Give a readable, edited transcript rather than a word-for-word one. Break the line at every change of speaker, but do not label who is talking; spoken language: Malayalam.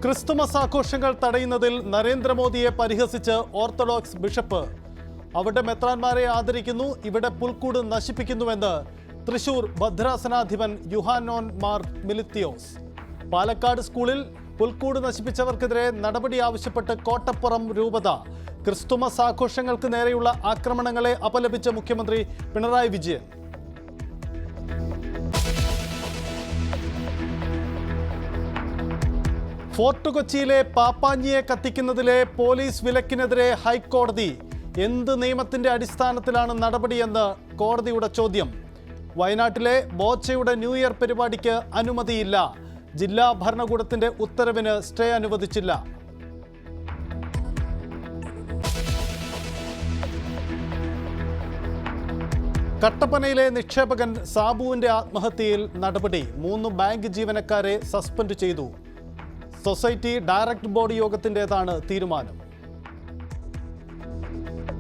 ക്രിസ്തുമസ് ആഘോഷങ്ങൾ തടയുന്നതിൽ നരേന്ദ്രമോദിയെ പരിഹസിച്ച് ഓർത്തഡോക്സ് ബിഷപ്പ്. അവിടെ മെത്രാന്മാരെ ആദരിക്കുന്നു, ഇവിടെ പുൽക്കൂട് നശിപ്പിക്കുന്നുവെന്ന് തൃശൂർ ഭദ്രാസനാധിപൻ യുഹാനോൻ മാർ മിലിത്തിയോസ്. പാലക്കാട് സ്കൂളിൽ പുൽക്കൂട് നശിപ്പിച്ചവർക്കെതിരെ നടപടി ആവശ്യപ്പെട്ട് കോട്ടപ്പുറം രൂപത. ക്രിസ്തുമസ് ആഘോഷങ്ങൾക്ക് നേരെയുള്ള ആക്രമണങ്ങളെ അപലപിച്ച മുഖ്യമന്ത്രി പിണറായി വിജയൻ. ഫോർട്ട് കൊച്ചിയിലെ പാപ്പാഞ്ഞിയെ കത്തിക്കുന്നതിലെ പോലീസ് വിലക്കിനെതിരെ ഹൈക്കോടതി. എന്ത് നിയമത്തിന്റെ അടിസ്ഥാനത്തിലാണ് നടപടിയെന്ന് കോടതിയുടെ ചോദ്യം. വയനാട്ടിലെ ബോച്ചയുടെ ന്യൂ ഇയർ പരിപാടിക്ക് അനുമതിയില്ല. ജില്ലാ ഭരണകൂടത്തിന്റെ ഉത്തരവിന് സ്റ്റേ അനുവദിച്ചില്ല. കട്ടപ്പനയിലെ നിക്ഷേപകൻ സാബുവിന്റെ ആത്മഹത്യയിൽ നടപടി. 3 ബാങ്ക് ജീവനക്കാരെ സസ്പെൻഡ് ചെയ്തു. സൊസൈറ്റി ഡയറക്ട് ബോർഡ് യോഗത്തിൻ്റെതാണ് തീരുമാനം.